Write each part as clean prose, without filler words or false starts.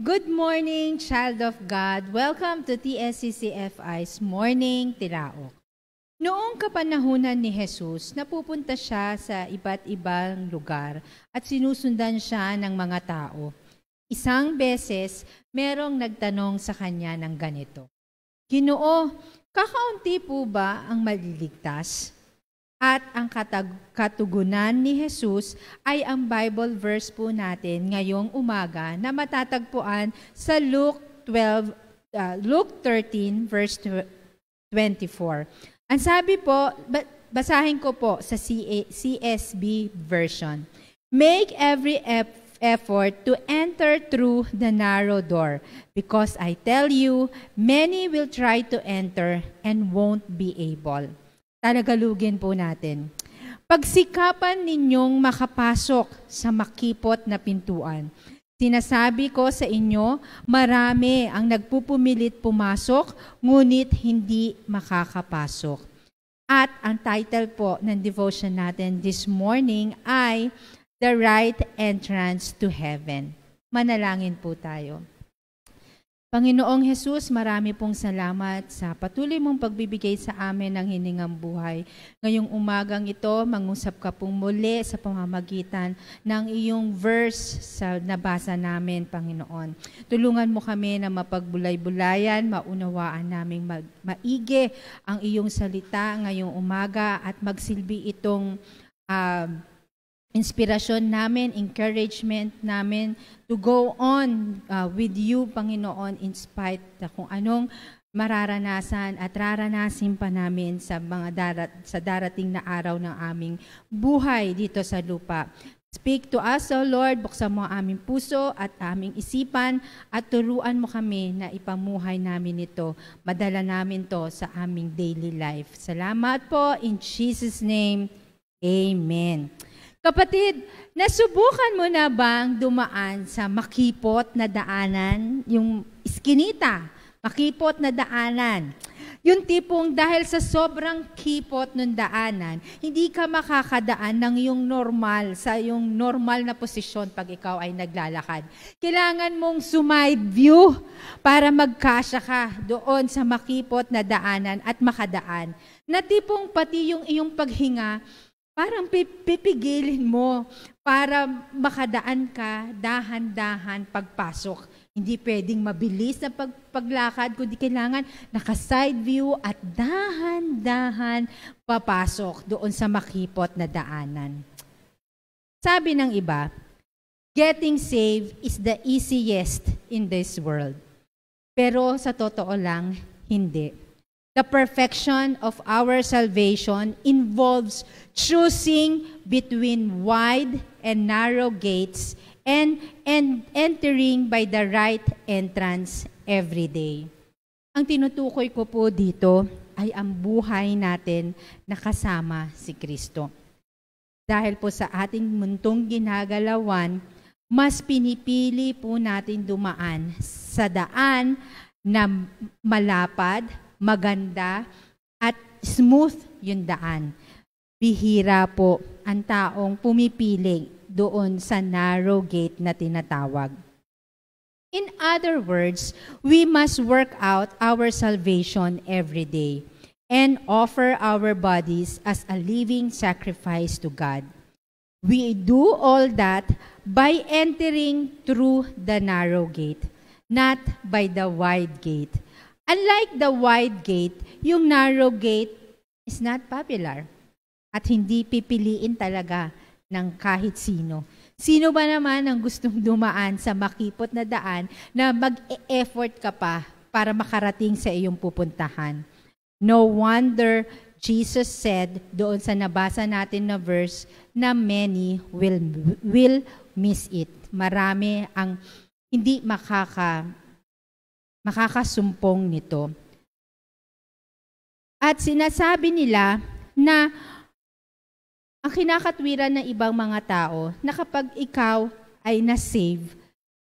Good morning, child of God. Welcome to TSCCFI's Morning Tiraok. Noong kapanahunan ni Jesus, napupunta siya sa iba't ibang lugar at sinusundan siya ng mga tao. Isang beses, merong nagtanong sa kanya ng ganito, Ginoo, kakaunti po ba ang maliligtas? At ang katugunan ni Jesus ay ang Bible verse po natin ngayong umaga na matatagpuan sa Luke 13 verse 24. Ang sabi po, basahin ko po sa CSB version. Make every effort to enter through the narrow door, because I tell you, many will try to enter and won't be able. Talagalugin po natin. Pagsikapan ninyong makapasok sa makipot na pintuan. Sinasabi ko sa inyo, marami ang nagpupumilit pumasok, ngunit hindi makakapasok. At ang title po ng devotion natin this morning ay The Right Entrance to Heaven. Manalangin po tayo. Panginoong Jesus, marami pong salamat sa patuloy mong pagbibigay sa amin ng hiningang buhay. Ngayong umagang ito, mangusap ka pong muli sa pamamagitan ng iyong verse sa nabasa namin, Panginoon. Tulungan mo kami na mapagbulay-bulayan, maunawaan naming maigi ang iyong salita ngayong umaga at magsilbi itong inspirasyon namin, encouragement namin to go on with you, Panginoon, in spite na kung anong mararanasan at raranasin pa namin sa sa darating na araw ng aming buhay dito sa lupa. Speak to us, O Lord, buksan mo ang aming puso at aming isipan at turuan mo kami na ipamuhay namin ito. Madala namin to sa aming daily life. Salamat po, in Jesus' name, Amen. Kapatid, nasubukan mo na bang dumaan sa makipot na daanan? Yung iskinita, makipot na daanan. Yung tipong dahil sa sobrang kipot ng daanan, hindi ka makakadaan ng yung normal, sa yung normal na posisyon pag ikaw ay naglalakad. Kailangan mong sumide view para magkasya ka doon sa makipot na daanan at makadaan. Na tipong pati yung iyong paghinga, parang pipigilin mo para makadaan ka dahan-dahan pagpasok. Hindi pwedeng mabilis na paglakad, kundi kailangan naka-side view at dahan-dahan papasok doon sa makipot na daanan. Sabi ng iba, getting saved is the easiest in this world. Pero sa totoo lang, hindi. The perfection of our salvation involves choosing between wide and narrow gates and entering by the right entrance every day. Ang tinutukoy ko po dito ay ang buhay natin na kasama si Kristo. Dahil po sa ating muntong ginagalawan, mas pinipili po natin dumaan sa daan na malapad, maganda, at smooth yung daan. Bihira po ang taong pumipili doon sa narrow gate na tinatawag. In other words, we must work out our salvation every day and offer our bodies as a living sacrifice to God. We do all that by entering through the narrow gate, not by the wide gate. Unlike the wide gate, yung narrow gate is not popular at hindi pipiliin talaga ng kahit sino. Sino ba naman ang gustong dumaan sa makipot na daan na mag-e-effort ka pa para makarating sa iyong pupuntahan? No wonder Jesus said doon sa nabasa natin na verse na many will miss it. Marami ang hindi makakasumpong nito. At sinasabi nila na ang kinakatwiran ng ibang mga tao na kapag ikaw ay na-save,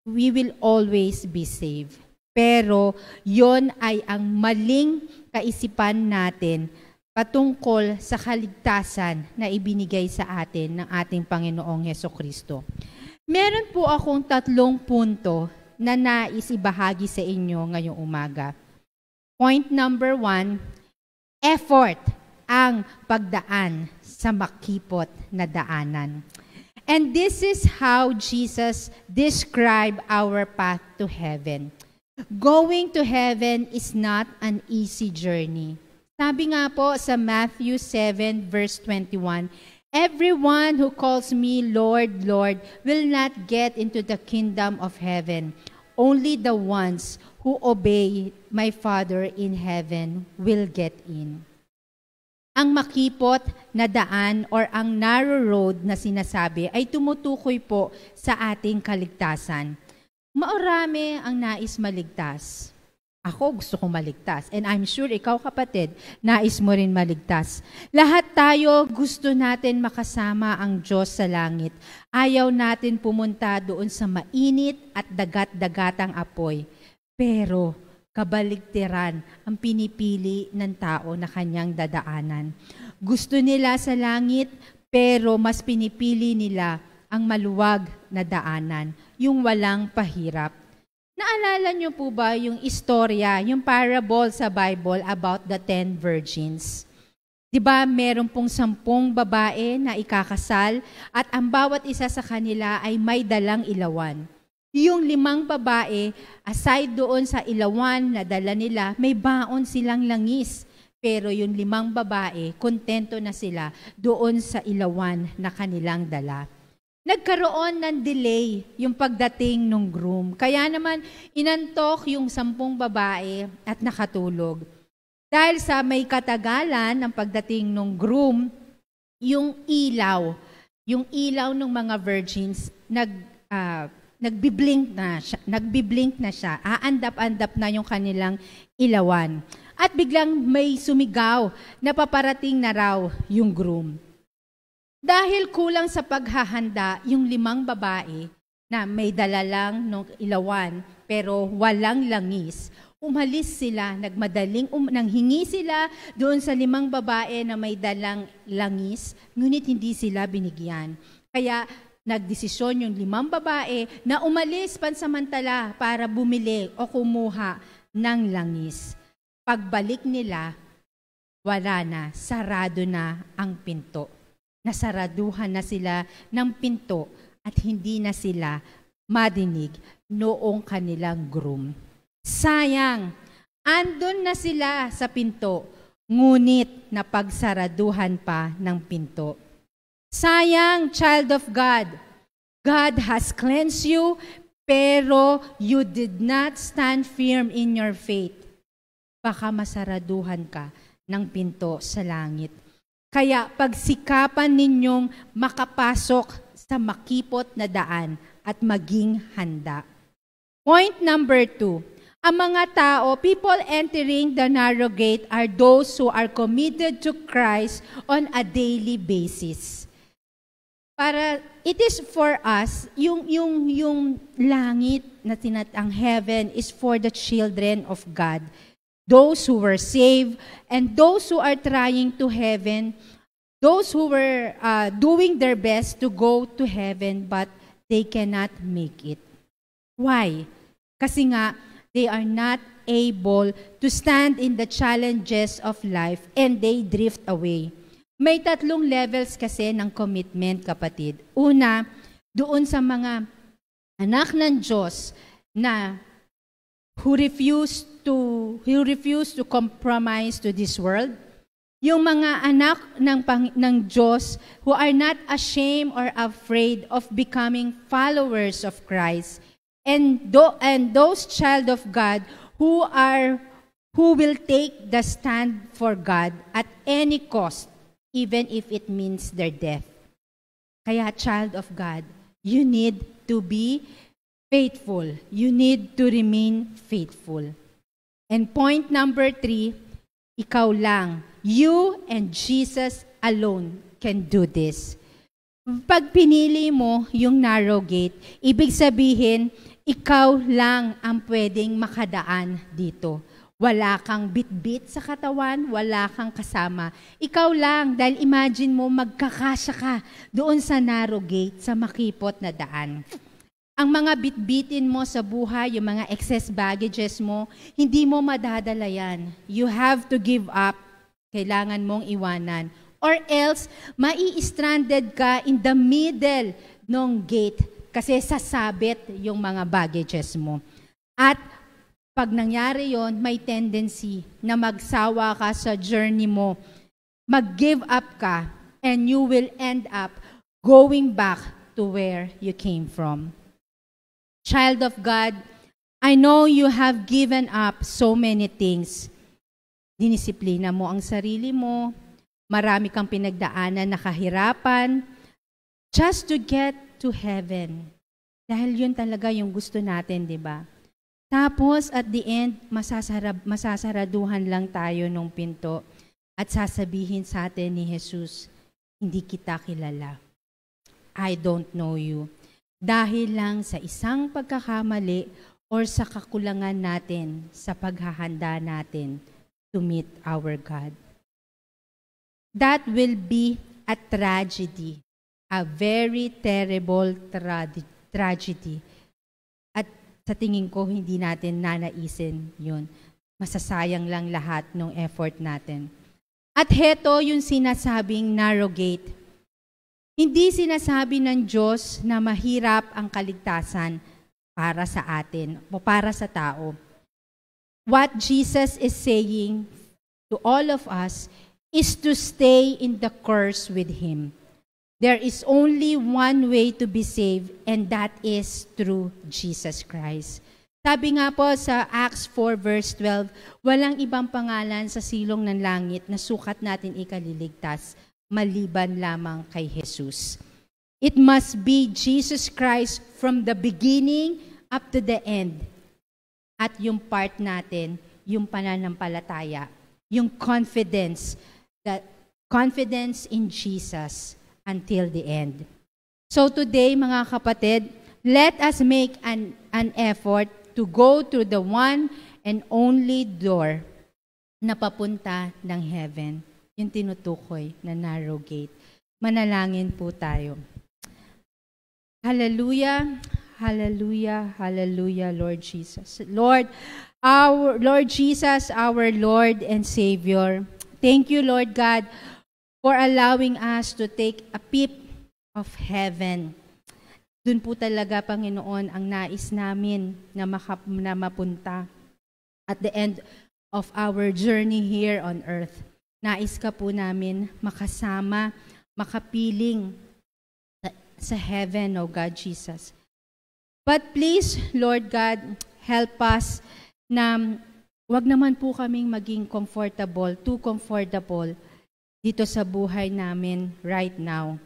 we will always be saved. Pero yon ay ang maling kaisipan natin patungkol sa kaligtasan na ibinigay sa atin ng ating Panginoong Hesukristo. Meron po akong 3 punto na nais ibahagi sa inyo ngayong umaga. Point number 1, effort ang pagdaan sa makipot na daanan. And this is how Jesus described our path to heaven. Going to heaven is not an easy journey. Sabi nga po sa Matthew 7 verse 21, everyone who calls me Lord, Lord will not get into the kingdom of heaven. Only the ones who obey my Father in heaven will get in. Ang makipot na daan or ang narrow road na sinasabi ay tumutukoy po sa ating kaligtasan. Marami ang nais maligtas. Ako gusto kong maligtas. And I'm sure ikaw kapatid, nais mo rin maligtas. Lahat tayo gusto natin makasama ang Diyos sa langit. Ayaw natin pumunta doon sa mainit at dagat-dagatang apoy. Pero kabaligtaran ang pinipili ng tao na kanyang dadaanan. Gusto nila sa langit, pero mas pinipili nila ang maluwag na daanan, yung walang pahirap. Naalala niyo po ba yung istorya, yung parable sa Bible about the 10 virgins? Diba meron pong 10 babae na ikakasal at ang bawat isa sa kanila ay may dalang ilawan. Yung 5 babae, aside doon sa ilawan na dala nila, may baon silang langis. Pero yung 5 babae, kontento na sila doon sa ilawan na kanilang dala. Nagkaroon ng delay yung pagdating ng groom. Kaya naman inantok yung 10 babae at nakatulog. Dahil sa may katagalan ng pagdating ng groom, yung ilaw ng mga virgins, nagbiblink na siya. Aandap-andap na yung kanilang ilawan. At biglang may sumigaw na paparating na raw yung groom. Dahil kulang sa paghahanda, yung 5 babae na may dala lang ng ilawan pero walang langis, umalis sila, nanghingi sila doon sa 5 babae na may dalang langis, ngunit hindi sila binigyan. Kaya nagdesisyon yung 5 babae na umalis pansamantala para bumili o kumuha ng langis. Pagbalik nila, wala na, sarado na ang pinto. Nasaraduhan na sila ng pinto at hindi na sila madinig noong kanilang groom. Sayang, andun na sila sa pinto, ngunit napagsaraduhan pa ng pinto. Sayang, child of God, God has cleansed you, pero you did not stand firm in your faith. Baka masaraduhan ka ng pinto sa langit. Kaya pagsikapan ninyong makapasok sa makipot na daan at maging handa. Point number 2. Ang mga tao, people entering the narrow gate are those who are committed to Christ on a daily basis. Para it is for us, yung langit na ang heaven is for the children of God. Those who were saved, and those who are trying to heaven, those who were doing their best to go to heaven, but they cannot make it. Why? Kasi nga, they are not able to stand in the challenges of life and they drift away. May 3 levels kasi ng commitment, kapatid. Una, doon sa mga anak ng Diyos na who refuse to compromise to this world. Yung mga anak ng Diyos who are not ashamed or afraid of becoming followers of Christ. And those child of God who will take the stand for God at any cost, even if it means their death. Kaya child of God, you need to be faithful. You need to remain faithful. And point number 3, ikaw lang. You and Jesus alone can do this. Pag pinili mo yung narrow gate, ibig sabihin, ikaw lang ang pwedeng makadaan dito. Wala kang bit-bit sa katawan, wala kang kasama. Ikaw lang, dahil imagine mo magkakasya ka doon sa narrow gate, sa makipot na daan. Ang mga bitbitin mo sa buhay, yung mga excess baggages mo, hindi mo madadala yan. You have to give up. Kailangan mong iwanan. Or else, mai-stranded ka in the middle ng gate kasi sasabit yung mga baggages mo. At pag nangyari yon, may tendency na magsawa ka sa journey mo, mag-give up ka, and you will end up going back to where you came from. Child of God, I know you have given up so many things. Dinisiplina mo ang sarili mo, marami kang pinagdaanan na kahirapan, just to get to heaven. Dahil yun talaga yung gusto natin, di ba? Tapos, at the end, masasaraduhan lang tayo ng pinto at sasabihin sa atin ni Jesus, hindi kita kilala. I don't know you. Dahil lang sa isang pagkakamali or sa kakulangan natin sa paghahanda natin to meet our God. That will be a tragedy, a very terrible tragedy. At sa tingin ko, hindi natin nanaisin yun. Masasayang lang lahat ng effort natin. At heto yung sinasabing narrow gate. Hindi sinasabi ng Diyos na mahirap ang kaligtasan para sa atin o para sa tao. What Jesus is saying to all of us is to stay in the course with Him. There is only one way to be saved, and that is through Jesus Christ. Sabi nga po sa Acts 4 verse 12, walang ibang pangalan sa silong ng langit na sukat natin ikaliligtas, maliban lamang kay Jesus. It must be Jesus Christ from the beginning up to the end. At yung part natin, yung pananampalataya, yung confidence in Jesus until the end. So today, mga kapatid, let us make an effort to go through the one and only door na papunta ng heaven. Yung tinutukoy na narrow gate. Manalangin po tayo. Hallelujah, hallelujah, hallelujah, Lord Jesus. Lord Jesus, our Lord and Savior, thank you, Lord God, for allowing us to take a peep of heaven. Doon po talaga, Panginoon, ang nais namin na mapunta at the end of our journey here on earth. Nais ka po namin makasama, makapiling sa heaven, O God Jesus. But please, Lord God, help us na wag naman po kaming maging too comfortable dito sa buhay namin right now.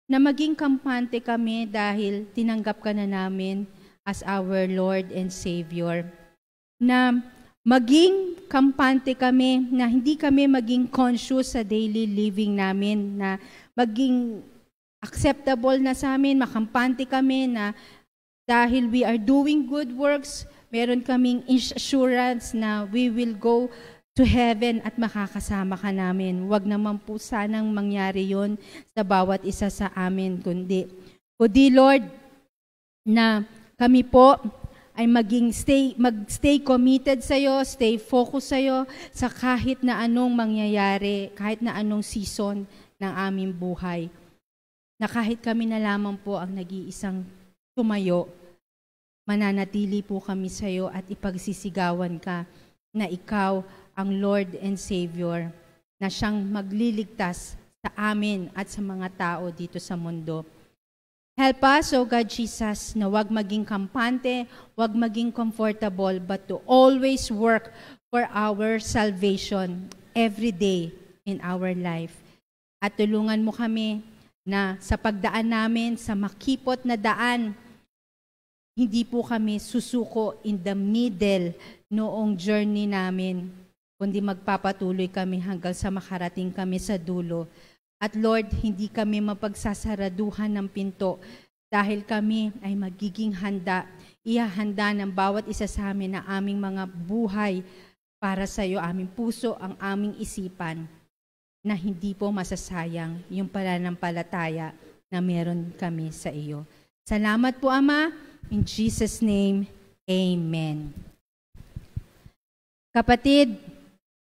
Na maging kampante kami dahil tinanggap ka na namin as our Lord and Savior. Na maging kampante kami, na hindi kami maging conscious sa daily living namin, na maging acceptable na sa amin, makampante kami na dahil we are doing good works, meron kaming assurance na we will go to heaven at makakasama ka namin. Huwag naman po sanang mangyari yon sa bawat isa sa amin, kundi Lord, na kami po ay mag-stay committed sa iyo, stay focused sa iyo, sa kahit na anong mangyayari, kahit na anong season ng aming buhay. Na kahit kami na lamang po ang nag-iisang tumayo, mananatili po kami sa iyo at ipagsisigawan ka na ikaw ang Lord and Savior, na siyang magliligtas sa amin at sa mga tao dito sa mundo. Help us, O God Jesus, na wag maging kampante, wag maging comfortable, but to always work for our salvation every day in our life. At tulungan mo kami na sa pagdaan namin, sa makipot na daan, hindi po kami susuko in the middle noong journey namin, kundi magpapatuloy kami hanggang sa makarating kami sa dulo. At Lord, hindi kami mapagsasaraduhan ng pinto dahil kami ay magiging handa, ihahanda ng bawat isa sa amin na aming mga buhay para sa iyo, aming puso, ang aming isipan, na hindi po masasayang yung pananampalataya na meron kami sa iyo. Salamat po, Ama. In Jesus' name, Amen. Kapatid,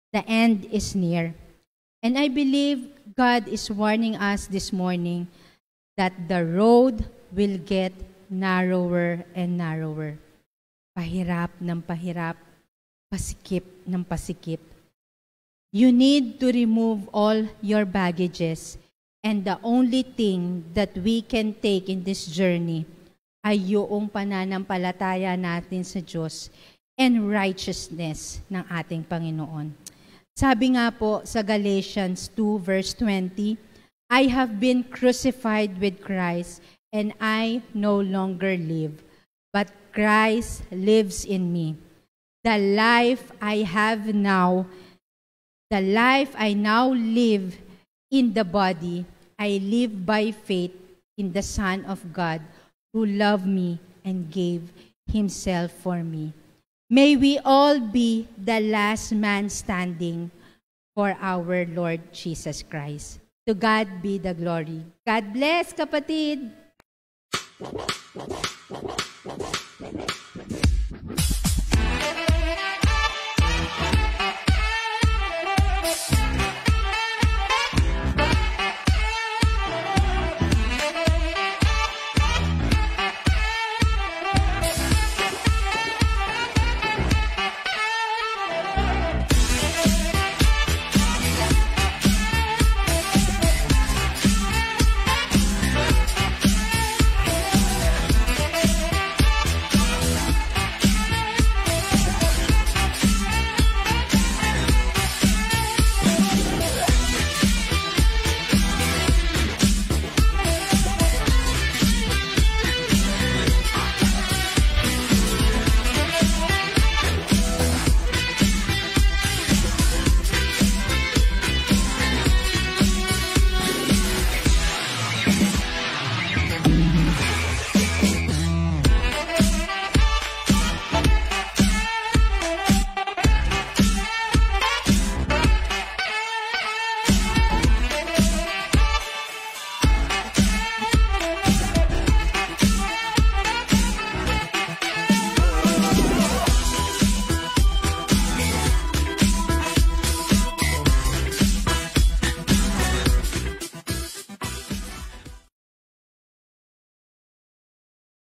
the end is near. And I believe God is warning us this morning that the road will get narrower and narrower. Pahirap ng pahirap, pasikip ng pasikip. You need to remove all your baggages, and the only thing that we can take in this journey ay yung pananampalataya natin sa Diyos and righteousness ng ating Panginoon. Sabi nga po sa Galatians 2 verse 20, I have been crucified with Christ, and I no longer live, but Christ lives in me. The life I now live in the body, I live by faith in the Son of God who loved me and gave himself for me. May we all be the last man standing for our Lord Jesus Christ. To God be the glory. God bless, kapatid!